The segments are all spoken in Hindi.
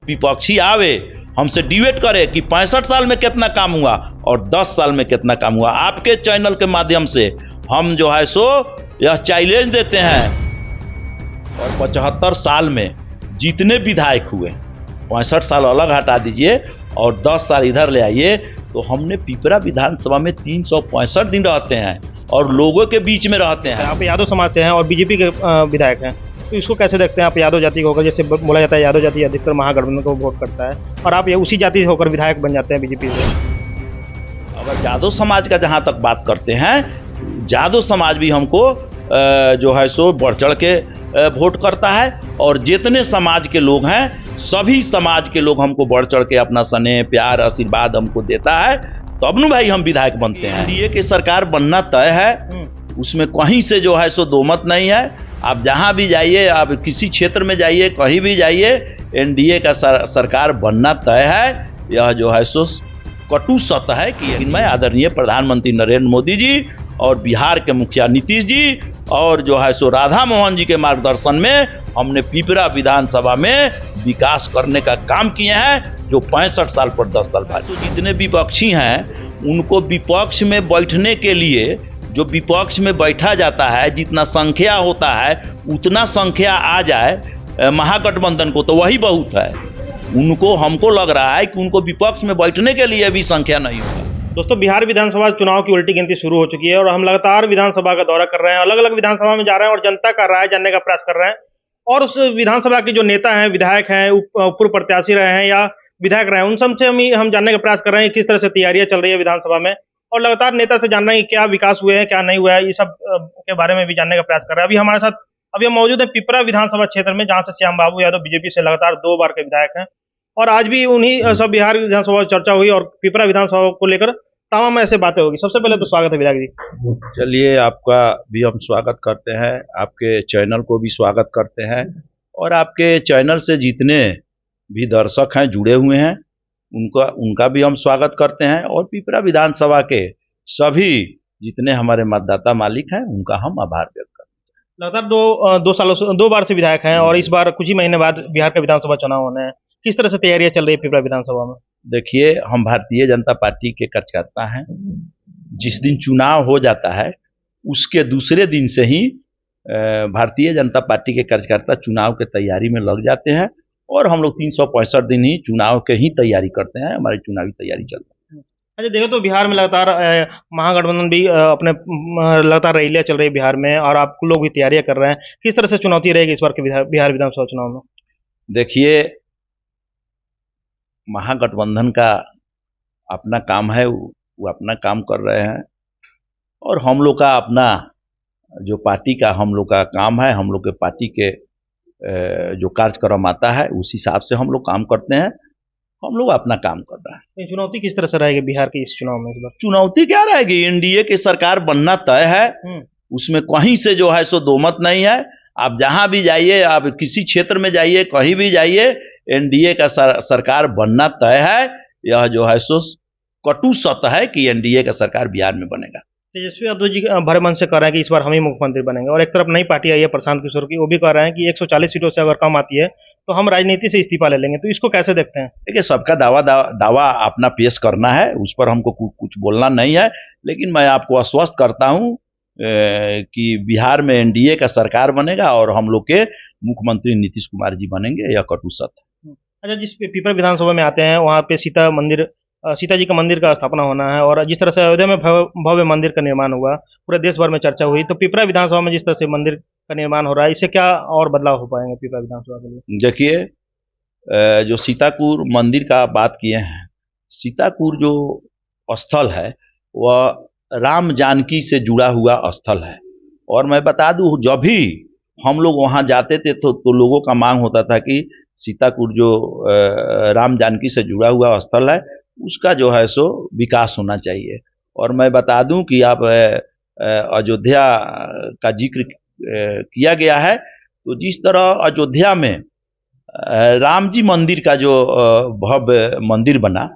विपक्षी आवे हमसे डिबेट करे कि 65 साल में कितना काम हुआ और 10 साल में कितना काम हुआ। आपके चैनल के माध्यम से हम जो है सो यह चैलेंज देते हैं और 75 साल में जितने विधायक हुए, 65 साल अलग हटा दीजिए और 10 साल इधर ले आइए, तो हमने पिपरा विधानसभा में 365 दिन रहते हैं और लोगों के बीच में रहते हैं। आप यादव समाज से हैं और बीजेपी के विधायक हैं, तो इसको कैसे देखते हैं आप? यादव जाति को होकर, जैसे बोला जाता है यादव जाति अधिकतर महागठबंधन को वोट करता है और आप उसी जाति से होकर विधायक बन जाते हैं बीजेपी से। अगर यादव समाज का जहाँ तक बात करते हैं, यादव समाज भी हमको जो है सो बढ़ चढ़ के वोट करता है और जितने समाज के लोग हैं सभी समाज के लोग हमको बढ़ चढ़ के अपना स्नेह प्यार आशीर्वाद हमको देता है, तब न भाई हम विधायक बनते हैं। एनडीए की सरकार बनना तय है, उसमें कहीं से जो है सो दो मत नहीं है। आप जहां भी जाइए, आप किसी क्षेत्र में जाइए, कहीं भी जाइए, एनडीए का सरकार बनना तय है। यह जो है सो कटु सत्य है कि मैं आदरणीय प्रधानमंत्री नरेंद्र मोदी जी और बिहार के मुखिया नीतीश जी और जो है सो राधा मोहन जी के मार्गदर्शन में हमने पिपरा विधानसभा में विकास करने का काम किए हैं, जो 65 साल पर 10 साल बाद। तो जितने विपक्षी हैं उनको विपक्ष में बैठने के लिए, जो विपक्ष में बैठा जाता है, जितना संख्या होता है उतना संख्या आ जाए महागठबंधन को, तो वही बहुत है। उनको, हमको लग रहा है कि उनको विपक्ष में बैठने के लिए भी संख्या नहीं होगा। दोस्तों, बिहार विधानसभा चुनाव की उल्टी गिनती शुरू हो चुकी है और हम लगातार विधानसभा का दौरा कर रहे हैं, अलग अलग विधानसभा में जा रहे हैं और जनता का राय जानने का प्रयास कर रहे हैं। और उस विधानसभा के जो नेता हैं, विधायक हैं, पूर्व प्रत्याशी रहे हैं या विधायक रहे हैं, उन सबसे हम जानने का प्रयास कर रहे हैं किस तरह से तैयारियां चल रही है विधानसभा में, और लगातार नेता से जान रहे हैं कि क्या विकास हुए हैं, क्या नहीं हुआ है, ये सब के बारे में भी जानने का प्रयास कर रहे हैं। अभी हमारे साथ हम मौजूद है पिपरा विधानसभा क्षेत्र में, जहां से श्याम बाबू यादव बीजेपी से लगातार 2 बार के विधायक हैं और आज भी उन्हीं सब बिहार विधानसभा चर्चा हुई और पिपरा विधानसभा को लेकर तमाम ऐसे बातें होगी। सबसे पहले तो स्वागत है विधायक जी। चलिए, आपका भी हम स्वागत करते हैं, आपके चैनल को भी स्वागत करते हैं और आपके चैनल से जितने भी दर्शक हैं जुड़े हुए हैं उनका भी हम स्वागत करते हैं और पिपरा विधानसभा के सभी जितने हमारे मतदाता मालिक हैं उनका हम आभार व्यक्त करते हैं। लगातार 2 बार से विधायक हैं और इस बार कुछ ही महीने बाद बिहार का विधानसभा चुनाव होने हैं। किस तरह से तैयारियां चल रही है पिपरा विधानसभा में? देखिए, हम भारतीय जनता पार्टी के कार्यकर्ता हैं। जिस दिन चुनाव हो जाता है उसके दूसरे दिन से ही भारतीय जनता पार्टी के कार्यकर्ता चुनाव के तैयारी में लग जाते हैं और हम लोग 365 दिन ही चुनाव के ही तैयारी करते हैं, हमारी चुनावी तैयारी चलती है। अच्छा, देखो तो बिहार में लगातार महागठबंधन भी अपने लगातार रैलियां चल रही है बिहार में और आप लोग भी तैयारियां कर रहे हैं। किस तरह से चुनौती रहेगी इस बार के बिहार विधानसभा चुनाव में? देखिए, महागठबंधन का अपना काम है, वो अपना काम कर रहे हैं और हम लोग का अपना जो पार्टी का हम लोग का काम है, हम लोग के पार्टी के जो कार्यक्रम आता है उस हिसाब से हम लोग काम करते हैं। हम लोग अपना काम कर रहे हैं। चुनौती किस तरह से रहेगी बिहार के इस चुनाव में इस बार? चुनौती क्या रहेगी? एनडीए की सरकार बनना तय है, उसमें कहीं से जो है सो दो मत नहीं है। आप जहां भी जाइए, आप किसी क्षेत्र में जाइए, कहीं भी जाइए, एनडीए का सरकार बनना तय है। यह जो है सो कटु सत्य है कि एनडीए का सरकार बिहार में बनेगा। तेजस्वी यादव जी भरे मन से कह रहे हैं कि इस बार हम ही मुख्यमंत्री बनेंगे और एक तरफ नई पार्टी आई है प्रशांत किशोर की, वो भी कह रहे हैं कि 140 सीटों से अगर कम आती है तो हम राजनीति से इस्तीफा ले लेंगे। तो इसको कैसे देखते हैं? देखिए, सबका दावा अपना पेश करना है, उस पर हमको कुछ बोलना नहीं है, लेकिन मैं आपको आश्वस्त करता हूं कि बिहार में एनडीए का सरकार बनेगा और हम लोग के मुख्यमंत्री नीतीश कुमार जी बनेंगे। यह कटु सत्य। अच्छा, जिस पिपरा विधानसभा में आते हैं वहाँ पे सीता जी का मंदिर का स्थापना होना है और जिस तरह से अयोध्या में भव्य मंदिर का निर्माण हुआ, पूरे देश भर में चर्चा हुई, तो पिपरा विधानसभा में जिस तरह से मंदिर का निर्माण हो रहा है, इससे क्या और बदलाव हो पाएंगे पिपरा विधानसभा के लिए? देखिए, जो सीताकुर मंदिर का बात किए हैं, सीताकुर जो स्थल है वह राम जानकी से जुड़ा हुआ स्थल है और मैं बता दूं, जब भी हम लोग वहां जाते थे तो लोगों का मांग होता था कि सीताकुर जो राम जानकी से जुड़ा हुआ स्थल है उसका जो है सो विकास होना चाहिए। और मैं बता दूं कि आप अयोध्या का जिक्र किया गया है, तो जिस तरह अयोध्या में राम जी मंदिर का जो भव्य मंदिर बना,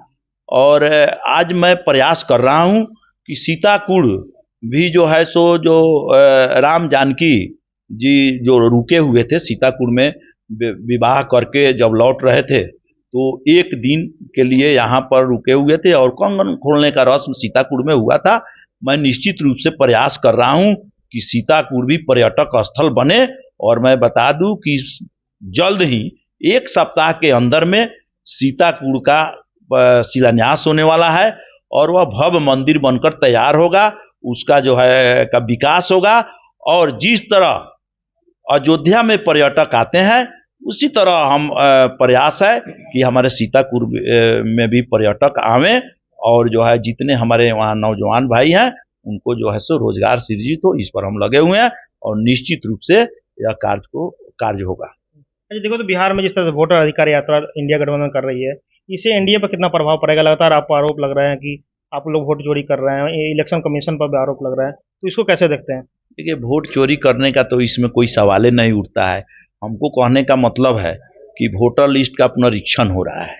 और आज मैं प्रयास कर रहा हूं कि सीताकुड़ भी जो है सो जो राम जानकी जी जो रुके हुए थे सीताकुड़ में विवाह करके जब लौट रहे थे, तो एक दिन के लिए यहाँ पर रुके हुए थे और कंगन खोलने का रस्म सीताकुड़ में हुआ था। मैं निश्चित रूप से प्रयास कर रहा हूँ कि सीताकुड़ भी पर्यटक स्थल बने, और मैं बता दूं कि जल्द ही 1 सप्ताह के अंदर में सीताकुड़ का शिलान्यास होने वाला है और वह भव्य मंदिर बनकर तैयार होगा, उसका जो है का विकास होगा। और जिस तरह अयोध्या में पर्यटक आते हैं उसी तरह हम प्रयास है कि हमारे सीताकुड़ में भी पर्यटक आवें, और जो है जितने हमारे वहाँ नौजवान भाई हैं उनको जो है सो रोजगार सृजित हो, इस पर हम लगे हुए हैं और निश्चित रूप से यह कार्य होगा। अच्छा, देखो तो बिहार में जिस तरह से वोटर अधिकार यात्रा इंडिया गठबंधन कर रही है, इससे एनडीए पर कितना प्रभाव पड़ेगा? लगातार आपको आरोप लग रहे हैं कि आप लोग वोट चोरी कर रहे हैं, इलेक्शन कमीशन पर भी आरोप लग रहा है, तो इसको कैसे देखते हैं? देखिए, वोट चोरी करने का तो इसमें कोई सवाल ही नहीं उठता है। हमको कहने का मतलब है कि वोटर लिस्ट का पुनरीक्षण हो रहा है,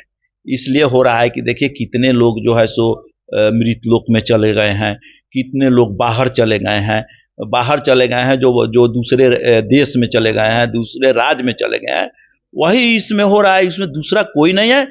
इसलिए हो रहा है कि देखिए कितने लोग जो है सो मृत लोक में चले गए हैं, कितने लोग बाहर चले गए हैं, जो दूसरे देश में चले गए हैं, दूसरे राज्य में चले गए हैं, वही इसमें हो रहा है। इसमें दूसरा कोई नहीं है।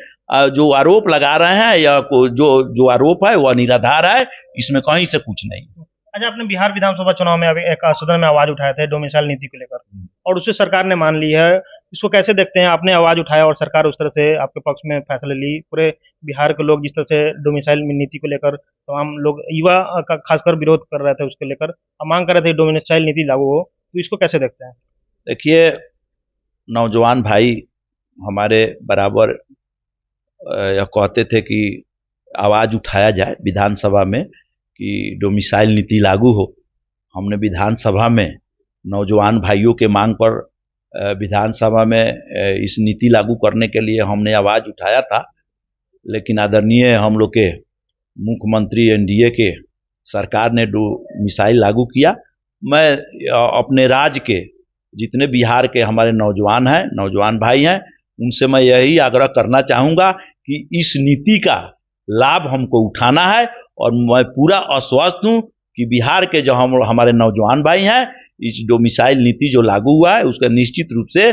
जो आरोप लगा रहे हैं या जो आरोप है वह निराधार है, इसमें कहीं से कुछ नहीं। अच्छा, आपने बिहार विधानसभा चुनाव में अभी एक सदन में आवाज उठाए थे डोमिसाइल नीति को लेकर, और उससे सरकार ने मान ली है। इसको कैसे देखते हैं? आपने आवाज उठाया और सरकार उस तरह से आपके पक्ष में फैसले ली। पूरे बिहार के लोग जिस तरह से डोमिसाइल नीति को लेकर, तमाम लोग युवा का खासकर विरोध कर रहे थे उसको लेकर, मांग कर रहे थे डोमिसाइल नीति लागू हो, तो इसको कैसे देखते हैं? देखिए, नौजवान भाई हमारे बराबर यह कहते थे कि आवाज उठाया जाए विधानसभा में कि डोमिसाइल नीति लागू हो। हमने विधानसभा में नौजवान भाइयों के मांग पर विधानसभा में इस नीति लागू करने के लिए हमने आवाज उठाया था, लेकिन आदरणीय हम लोग के मुख्यमंत्री एनडीए के सरकार ने डोमिसाइल लागू किया। मैं अपने राज्य के जितने बिहार के हमारे नौजवान भाई हैं, उनसे मैं यही आग्रह करना चाहूँगा कि इस नीति का लाभ हमको उठाना है, और मैं पूरा आश्वस्त हूँ कि बिहार के जो हमारे नौजवान भाई हैं, इस डोमिसाइल नीति जो लागू हुआ है उसका निश्चित रूप से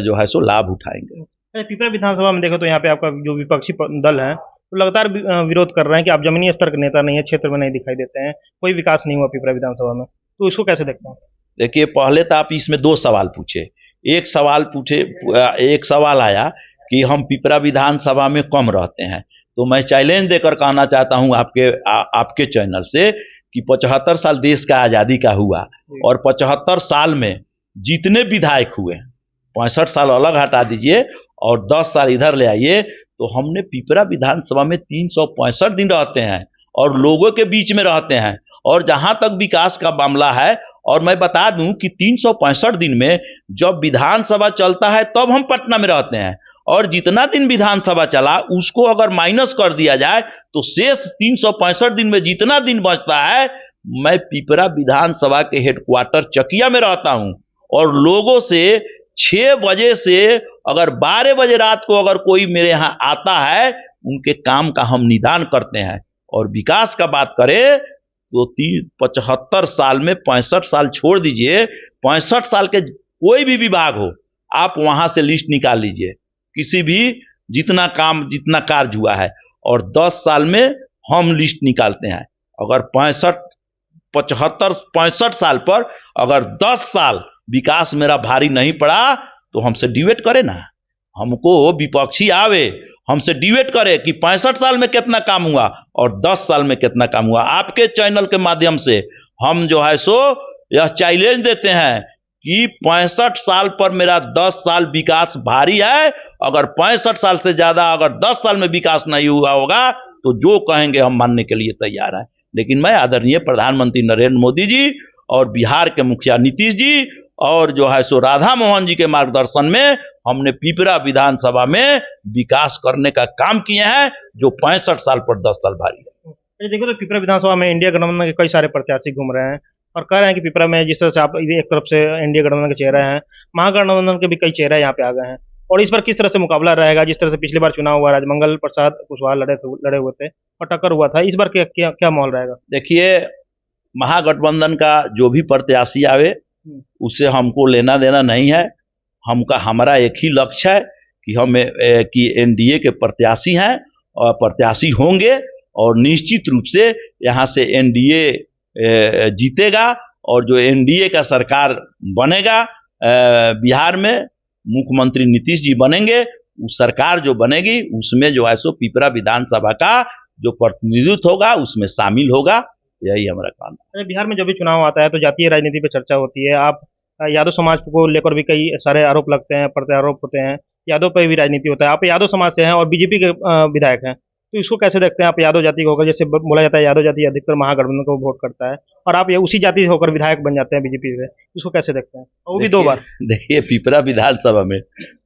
जो है सो लाभ उठाएंगे। पिपरा विधानसभा में देखो तो यहाँ पे आपका जो विपक्षी दल है तो लगातार विरोध कर रहे हैं कि आप जमीनी स्तर के नेता नहीं है, क्षेत्र में नहीं दिखाई देते हैं, कोई विकास नहीं हुआ पिपरा विधानसभा में, तो इसको कैसे देखते हैं? देखिए, पहले तो आप इसमें 2 सवाल पूछे। एक सवाल आया कि हम पिपरा विधानसभा में कम रहते हैं, तो मैं चैलेंज देकर कहना चाहता हूं आपके चैनल से कि 75 साल देश का आज़ादी का हुआ, और 75 साल में जितने विधायक हुए, 65 साल अलग हटा दीजिए और 10 साल इधर ले आइए, तो हमने पिपरा विधानसभा में 365 दिन रहते हैं और लोगों के बीच में रहते हैं। और जहां तक विकास का मामला है, और मैं बता दूं कि 365 दिन में जब विधानसभा चलता है तब हम पटना में रहते हैं, और जितना दिन विधानसभा चला उसको अगर माइनस कर दिया जाए तो शेष 365 दिन में जितना दिन बचता है, मैं पिपरा विधानसभा के हेडक्वार्टर चकिया में रहता हूं, और लोगों से 6 बजे से अगर 12 बजे रात को अगर कोई मेरे यहाँ आता है, उनके काम का हम निदान करते हैं। और विकास का बात करें तो 75 साल में 65 साल छोड़ दीजिए, 65 साल के कोई भी विभाग हो, आप वहां से लिस्ट निकाल लीजिए, किसी भी जितना कार्य हुआ है, और 10 साल में हम लिस्ट निकालते हैं। अगर 65 साल पर अगर 10 साल विकास मेरा भारी नहीं पड़ा तो हमसे डिबेट करे ना, हमको विपक्षी आवे हमसे डिबेट करे कि 65 साल में कितना काम हुआ और 10 साल में कितना काम हुआ। आपके चैनल के माध्यम से हम जो है सो यह चैलेंज देते हैं कि 65 साल पर मेरा 10 साल विकास भारी है, अगर 65 साल से ज्यादा अगर 10 साल में विकास नहीं हुआ होगा तो जो कहेंगे हम मानने के लिए तैयार हैं। लेकिन मैं आदरणीय प्रधानमंत्री नरेंद्र मोदी जी और बिहार के मुखिया नीतीश जी और जो है सो राधा मोहन जी के मार्गदर्शन में हमने पिपरा विधानसभा में विकास करने का काम किए हैं, जो 65 साल पर 10 साल भारी है। देखो तो पिपरा विधानसभा में इंडिया गठबंधन के कई सारे प्रत्याशी घूम रहे हैं और कह रहे हैं कि पिपरा में जिस तरह से आप एक तरफ से इंडिया गठबंधन के चेहरे हैं, महागठबंधन के भी कई चेहरे यहाँ पे आ गए हैं, और इस बार किस तरह से मुकाबला रहेगा? जिस तरह से पिछली बार चुनाव हुआ, राजमंगल प्रसाद कुशवाहा लड़े हुए थे और टक्कर हुआ था, इस बार क्या माहौल रहेगा? देखिए, महागठबंधन का जो भी प्रत्याशी आवे उससे हमको लेना देना नहीं है। हमारा एक ही लक्ष्य है कि हम कि एनडीए के प्रत्याशी हैं और प्रत्याशी होंगे, और निश्चित रूप से यहाँ से एनडीए जीतेगा, और जो एनडीए का सरकार बनेगा बिहार में, मुख्यमंत्री नीतीश जी बनेंगे, उस सरकार जो बनेगी उसमें जो है सो पिपरा विधानसभा का जो प्रतिनिधित्व होगा उसमें शामिल होगा। यही हमारा काम है। बिहार में जब भी चुनाव आता है तो जातीय राजनीति पे चर्चा होती है। आप यादव समाज को लेकर भी कई सारे आरोप लगते हैं, प्रत्यारोप होते हैं, यादव पर भी राजनीति होता है। आप यादव समाज से हैं और बीजेपी के विधायक हैं, तो इसको कैसे देखते हैं? आप यादव जाति को होकर, जैसे बोला जाता है यादव जाति अधिकतर महागठबंधन को वोट करता है, और आप ये उसी जाति से होकर विधायक बन जाते हैं बीजेपी से, इसको कैसे देखते हैं? वो भी 2 बार। देखिए, पिपरा विधानसभा में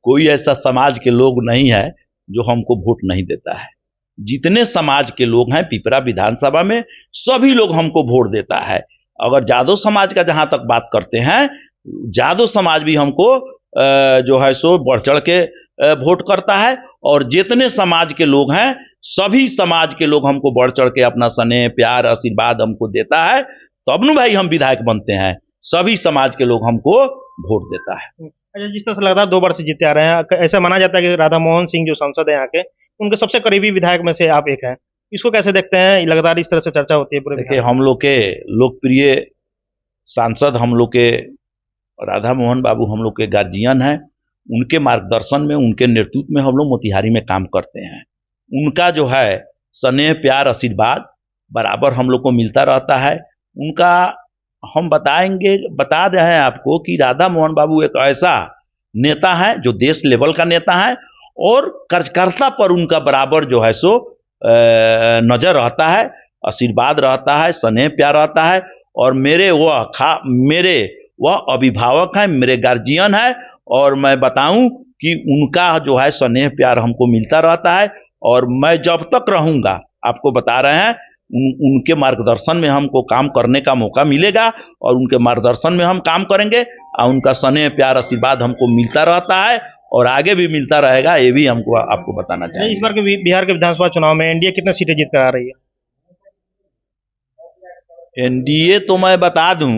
कोई ऐसा समाज के लोग नहीं है जो हमको वोट नहीं देता है। जितने समाज के लोग हैं पिपरा विधानसभा में, सभी लोग हमको वोट देता है। अगर जादव समाज का जहां तक बात करते हैं, जादव समाज भी हमको जो है सो बढ़ चढ़ के वोट करता है, और जितने समाज के लोग हैं सभी समाज के लोग हमको बढ़ चढ़ के अपना स्नेह, प्यार, आशीर्वाद हमको देता है, तब न भाई हम विधायक बनते हैं। सभी समाज के लोग हमको वोट देता है। अच्छा, जिस तरह से लगातार 2 बार से जीते आ रहे हैं, ऐसा माना जाता है कि राधा मोहन सिंह जो सांसद है यहाँ के, उनके सबसे करीबी विधायक में से आप एक हैं। इसको कैसे देखते हैं? लगातार इस तरह से चर्चा होती है पूरे देखिए, हम लोग के लोकप्रिय सांसद, हम लोग के राधा मोहन बाबू हम लोग के गार्जियन हैं। उनके मार्गदर्शन में, उनके नेतृत्व में हम लोग मोतिहारी में काम करते हैं। उनका जो है स्नेह, प्यार, आशीर्वाद बराबर हम लोग को मिलता रहता है। उनका हम बता रहे हैं आपको कि राधा मोहन बाबू एक ऐसा नेता है जो देश लेवल का नेता है, और कार्यकर्ता पर उनका बराबर जो है सो नजर रहता है, आशीर्वाद रहता है, स्नेह प्यार रहता है। और मेरे वह अभिभावक हैं, मेरे गार्जियन है, और मैं बताऊं कि उनका जो है स्नेह प्यार हमको मिलता रहता है। और मैं जब तक रहूंगा, आपको बता रहे हैं, उनके मार्गदर्शन में हमको काम करने का मौका मिलेगा, और उनके मार्गदर्शन में हम काम करेंगे, और उनका स्नेह प्यार आशीर्वाद हमको मिलता रहता है और आगे भी मिलता रहेगा। ये भी हमको आपको बताना चाहिए। इस बार के बिहार के विधानसभा चुनाव में एनडीए कितने सीटें जीत कर आ रही है? एनडीए तो मैं बता दूं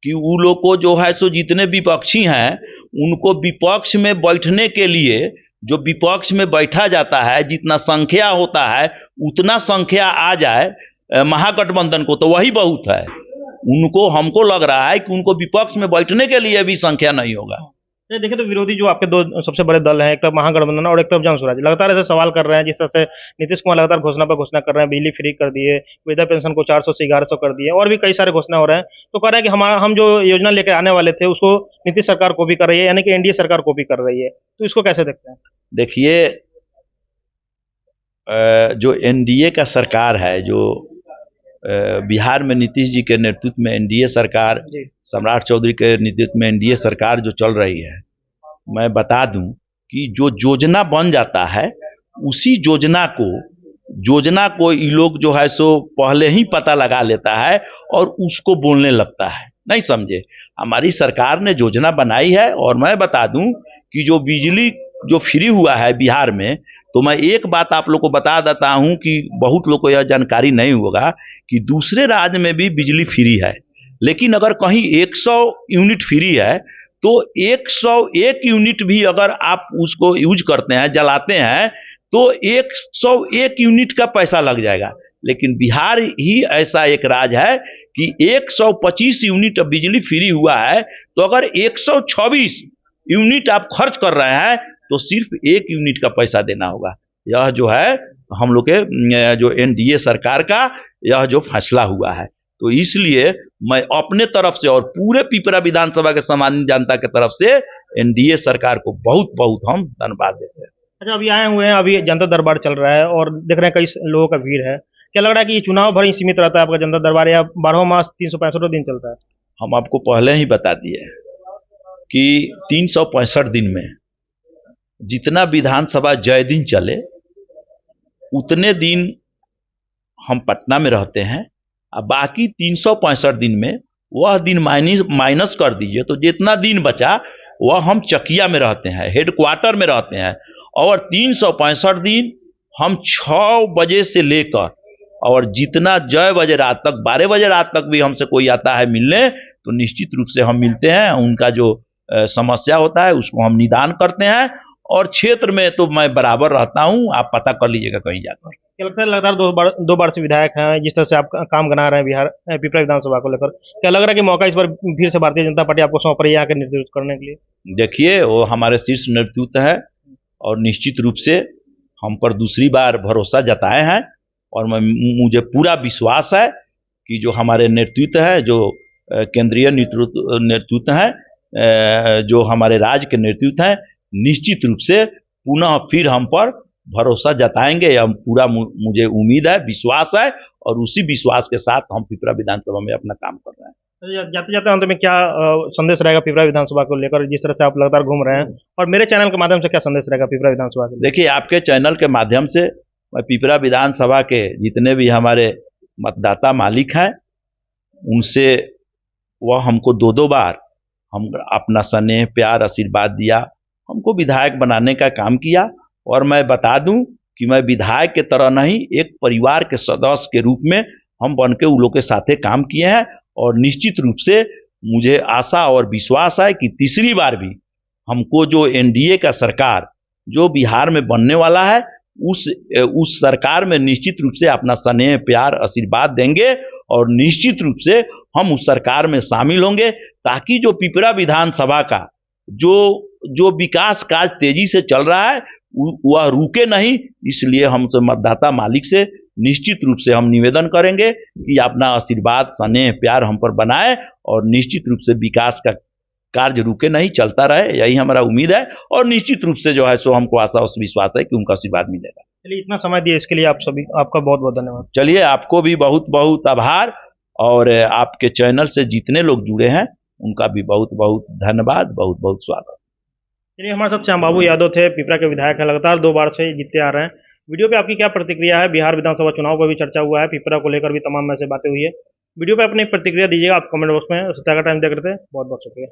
कि वो लोग को जो है सो जितने विपक्षी हैं, उनको विपक्ष में बैठने के लिए, जो विपक्ष में बैठा जाता है, जितना संख्या होता है उतना संख्या आ जाए महागठबंधन को, तो वही बहुत है। उनको, हमको लग रहा है कि उनको विपक्ष में बैठने के लिए भी संख्या नहीं होगा। देखिए, तो विरोधी जो आपके 2 सबसे बड़े दल हैं, एक तरफ महागठबंधन और एक तरफ जनसुराज, लगातार ऐसे सवाल कर रहे हैं। जिस तरह से नीतीश कुमार लगातार घोषणा पर घोषणा कर रहे हैं, बिजली फ्री कर दिए, वृद्धा पेंशन को 400 से 1100 कर दिए, और भी कई सारे घोषणा हो रहे हैं। तो कह रहे हैं कि हम जो योजना लेकर आने वाले थे उसको नीतीश सरकार कॉपी कर रही है, यानी कि एनडीए सरकार कॉपी कर रही है। तो इसको कैसे देखते हैं? देखिए, जो एनडीए का सरकार है, जो बिहार में नीतीश जी के नेतृत्व में एनडीए सरकार, सम्राट चौधरी के नेतृत्व में एनडीए सरकार जो चल रही है, मैं बता दूं कि जो योजना बन जाता है, उसी योजना को ये लोग जो है सो पहले ही पता लगा लेता है और उसको बोलने लगता है। नहीं समझे? हमारी सरकार ने योजना बनाई है, और मैं बता दूं कि जो बिजली जो फ्री हुआ है बिहार में, तो मैं एक बात आप लोग को बता देता हूं कि बहुत लोग को यह जानकारी नहीं होगा कि दूसरे राज्य में भी बिजली फ्री है, लेकिन अगर कहीं 100 यूनिट फ्री है, तो 101 यूनिट भी अगर आप उसको यूज करते हैं, जलाते हैं, तो 101 यूनिट का पैसा लग जाएगा। लेकिन बिहार ही ऐसा एक राज्य है कि 125 यूनिट बिजली फ्री हुआ है, तो अगर 126 यूनिट आप खर्च कर रहे हैं, तो सिर्फ 1 यूनिट का पैसा देना होगा। यह जो है हम लोग के जो एनडीए सरकार का यह जो फैसला हुआ है, तो इसलिए मैं अपने तरफ से और पूरे पिपरा विधानसभा के सामान्य जनता के तरफ से एनडीए सरकार को बहुत बहुत हम धन्यवाद देते हैं। अच्छा, अभी आए हुए हैं, अभी जनता दरबार चल रहा है और देख रहे हैं कई लोगों का भीड़ है। क्या लग रहा है कि ये चुनाव भर ही सीमित रहता है आपका जनता दरबार, या 12 मास 365 दिन चलता है? हम आपको पहले ही बता दिए कि 365 दिन में जितना विधानसभा जय दिन चले, उतने दिन हम पटना में रहते हैं, और बाकी 365 दिन में वह दिन माइनस कर दीजिए, तो जितना दिन बचा वह हम चकिया में रहते हैं, हेडक्वार्टर में रहते हैं। और 365 दिन हम 6 बजे से लेकर और जितना जय बजे रात तक, 12 बजे रात तक भी हमसे कोई आता है मिलने, तो निश्चित रूप से हम मिलते हैं। उनका जो समस्या होता है उसको हम निदान करते हैं, और क्षेत्र में तो मैं बराबर रहता हूं, आप पता कर लीजिएगा कहीं जाकर। क्या लगता है लगातार दो बार से विधायक हैं, जिस तरह से आप काम बना रहे हैं बिहार पिपरा विधानसभा को लेकर, क्या लग रहा है कि मौका इस बार फिर से भारतीय जनता पार्टी आपको सौंप रही है आके नेतृत्व करने के लिए? देखिए, वो हमारे शीर्ष नेतृत्व है और निश्चित रूप से हम पर दूसरी बार भरोसा जताए हैं और मुझे पूरा विश्वास है कि जो हमारे नेतृत्व है, जो केंद्रीय नेतृत्व है, जो हमारे राज्य के नेतृत्व है, निश्चित रूप से पुनः फिर हम पर भरोसा जताएंगे। हम पूरा मुझे उम्मीद है, विश्वास है और उसी विश्वास के साथ हम पिपरा विधानसभा में अपना काम कर रहे हैं। जाते जाते अंत में क्या संदेश रहेगा पिपरा विधानसभा को लेकर, जिस तरह से आप लगातार घूम रहे हैं, और मेरे चैनल के माध्यम से क्या संदेश रहेगा पिपरा विधानसभा के लिए? देखिए, आपके चैनल के माध्यम से मैं पिपरा विधानसभा के जितने भी हमारे मतदाता मालिक हैं, उनसे वह हमको दो बार हम अपना स्नेह, प्यार, आशीर्वाद दिया, हमको विधायक बनाने का काम किया। और मैं बता दूं कि मैं विधायक के तरह नहीं, एक परिवार के सदस्य के रूप में हम बन के उन लोग के साथे काम किए हैं। और निश्चित रूप से मुझे आशा और विश्वास है कि तीसरी बार भी हमको जो एनडीए का सरकार जो बिहार में बनने वाला है, उस सरकार में निश्चित रूप से अपना स्नेह, प्यार, आशीर्वाद देंगे और निश्चित रूप से हम उस सरकार में शामिल होंगे, ताकि जो पिपरा विधानसभा का जो विकास कार्य तेजी से चल रहा है वह रुके नहीं। इसलिए हम तो मतदाता मालिक से निश्चित रूप से हम निवेदन करेंगे कि अपना आशीर्वाद, स्नेह, प्यार हम पर बनाए और निश्चित रूप से विकास का कार्य रुके नहीं, चलता रहे, यही हमारा उम्मीद है। और निश्चित रूप से जो है सो हमको आशा और विश्वास है कि उनका आशीर्वाद मिलेगा। चलिए, इतना समय दिए इसके लिए आपका बहुत बहुत धन्यवाद। चलिए, आपको भी बहुत बहुत आभार और आपके चैनल से जितने लोग जुड़े हैं उनका भी बहुत बहुत धन्यवाद, बहुत बहुत स्वागत। चलिए, हमारे साथ श्याम बाबू यादव थे, पिपरा के विधायक हैं, लगातार 2 बार से जीतते आ रहे हैं। वीडियो पे आपकी क्या प्रतिक्रिया है? बिहार विधानसभा चुनाव पर भी चर्चा हुआ है, पिपरा को लेकर भी तमाम ऐसे बातें हुई है। वीडियो पे अपनी प्रतिक्रिया दीजिएगा आप कमेंट बॉक्स में। सत्या का टाइम देख रहे थे, बहुत बहुत शुक्रिया।